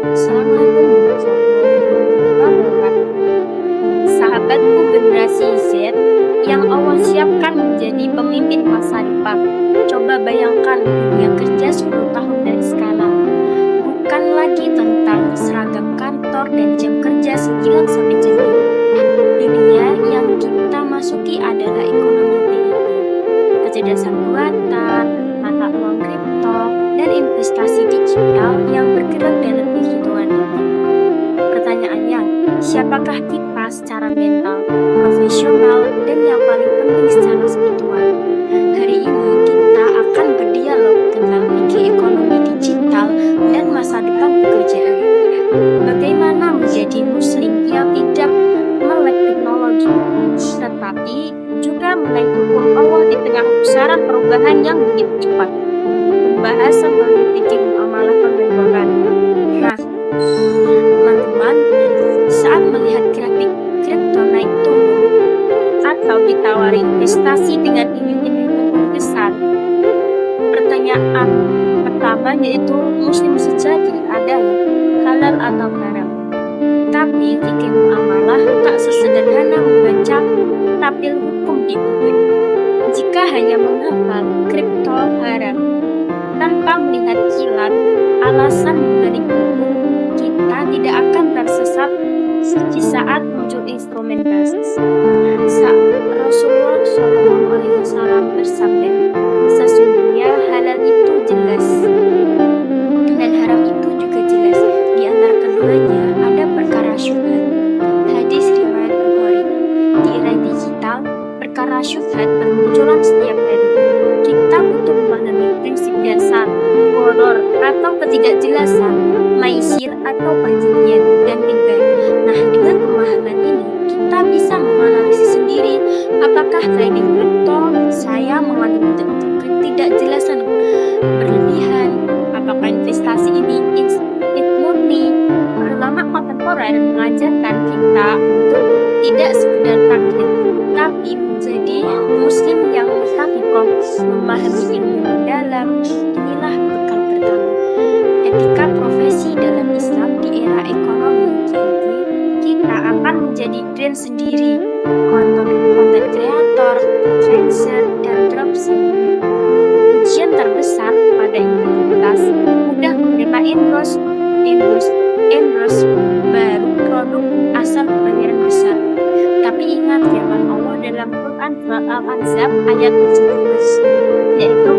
Assalamualaikum warahmatullahi wabarakatuh. Sahabatku generasi Z yang Allah siapkan menjadi pemimpin masa depan. Coba bayangkan dunia kerja 10 tahun dari sekarang. Bukan lagi tentang seragam kantor dan jam kerja 9 sampai jam 5. Dunia yang kita masuki adalah ekonomi digital, kecerdasan buatan, mata uang kripto, dan investasi digital yang bergerak dalam hitungan detik. Pertanyaannya, siapakah kita secara mental, profesional, dan yang paling penting secara spiritual? Hari ini kita akan berdialog tentang fikih ekonomi digital dan masa depan pekerjaan. Bagaimana menjadi muslim yang tidak melek teknologi, tetapi juga melek hukum Allah di tengah pusaran perubahan yang begitu cepat. Pembahasan mengenai fikih muamalah pembayaran. Nah, teman-teman, saat melihat grafik kripto naik turun atau ditawari investasi dengan iming-iming besar, pertanyaan pertama yaitu muslim sejati adalah halal atau haram. Tapi fikih muamalah tak sesederhana membaca tabel hukum di buku. Jika hanya menghafal kripto haram tanpa melihat kilat alasan dari buku, kita tidak akan tersesat di saat muncul instrumen basis. Rasulullah SAW bersabda, sesungguhnya halal itu jelas dan haram itu juga jelas. Di antara keduanya ada perkara syubhat. Hadis riwayat Bukhari. Di era digital, perkara syubhat bermunculan setiap hari. Kita butuh memahami prinsip dasar, horor atau ketidakjelasan, maisir atau perjanjian, dan riba. Nah, dengan pemahaman ini, kita bisa menganalisis sendiri apakah trading kripto saya mengandung ketidakjelasan berlebihan, apakah investasi ini murni. Ulama kontemporer mengajarkan kita untuk tidak sekedar takdir, tapi menjadi muslim yang mustaqikoh, memahami ilmu mendalam. Inilah bekal pertama. Etika profesi dalam Islam di era ekonomi jadi kita akan menjadi brand sendiri, content creator, influencer, dan dropshipping. Ujian terbesar pada integritas, mudah menerima endorse baru produk asal pembayaran besar. Tapi ingat firman Allah dalam Quran surat Al-Ahzab ayat 17, yaitu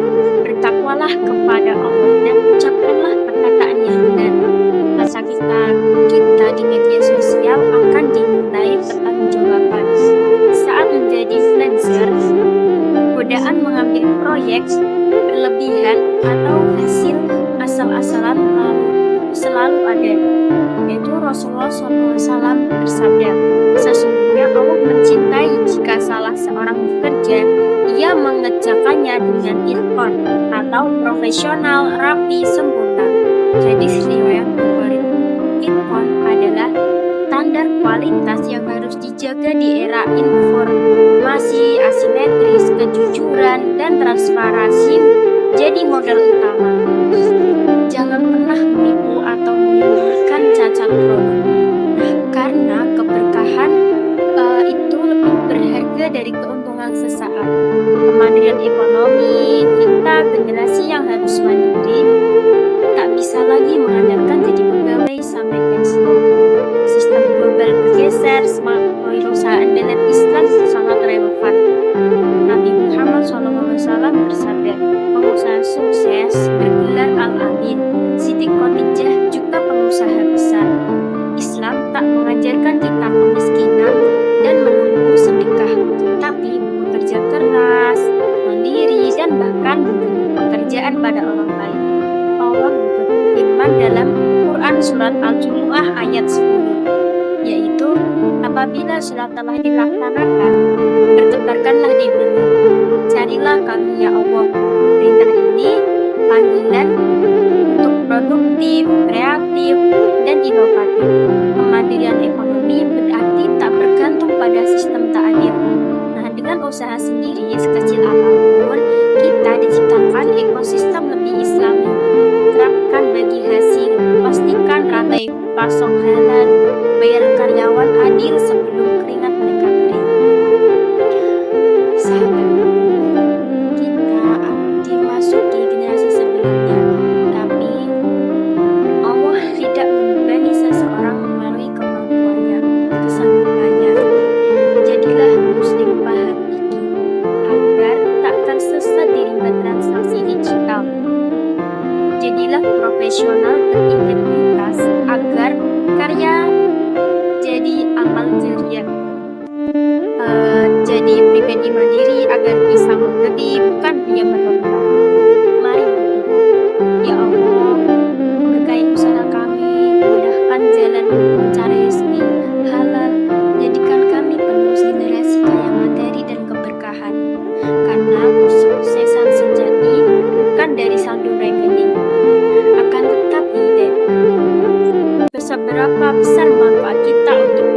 bertakwalah kepada Allah dan ucapkanlah perkataan yang benar. Masa kita di media sosial akan dimintai pertanggungjawaban. Saat menjadi influencer, godaan mengambil proyek berlebihan atau hasil asal-asalan selalu ada. Yaitu Rasulullah SAW bersabda, sesungguhnya Allah mencintai jika salah seorang bekerja, ia mengerjakannya dengan itqan atau profesional, rapi, sempurna. Hadis riwayat Bukhari. Itqan adalah standar kualitas yang harus dijaga di era informasi asimetris, kejujuran, dan transparansi jadi modal utama. Jangan pernah menipu atau menyembunyikan cacat produk. Nah, karena keberkahan itu lebih berharga dari keuntungan sesaat. Kemandirian ekonomi, kita generasi yang harus mandiri, tak bisa lagi mengandalkan jadi pegawai sampai pensiun. Sistem global bergeser, semakin perusahaan dalam Islam sangat relevan. Nabi Muhammad SAW bersabda, pengusaha sukses bergelar Al-Amin. Siti Khadijah juga pengusaha besar. Islam tak mengajarkan kita kemiskinan dan menunggu sedekah, tapi bekerja keras, mandiri, dan bahkan memberi pekerjaan pada orang lain. Allah berfirman dalam Quran surat Al-Jumu'ah ayat 10, yaitu apabila sholat telah dilaksanakan, bertebarkanlah di bumi, carilah karunia Allah. Perintah ini panggilan untuk produktif, kreatif, dan inovatif. Kemandirian ekonomi berarti tak bergantung pada sistem ta'adil. Nah, dengan usaha sendiri sekecil apapun, kita diciptakan ekosistem lebih islami. Terapkan bagi hasil, pastikan rantai pasok halal, bayar karyawan adil sebelum keringat mereka kering. Sahabatku, kita dimasuki generasi sebelumnya, tapi Allah tidak membebani seseorang melalui kemampuannya, kesanggupannya. Jadilah muslim paham ini, agar tak tersesat di rimba transaksi digital. Jadilah profesional berintegritas, agar karya jadi amal jariah. Jadi pribadi mandiri agar bisa mengerti, bukan hanya menolak. Mari berdoa. Ya Allah, berkahi usaha kami, mudahkan jalan mencari rezeki halal, jadikan kami penerus generasi kaya materi dan keberkahan. Karena kesuksesan sejati bukan dari saldo rekening, akan tetapi dari seberapa besar manfaat kita untuk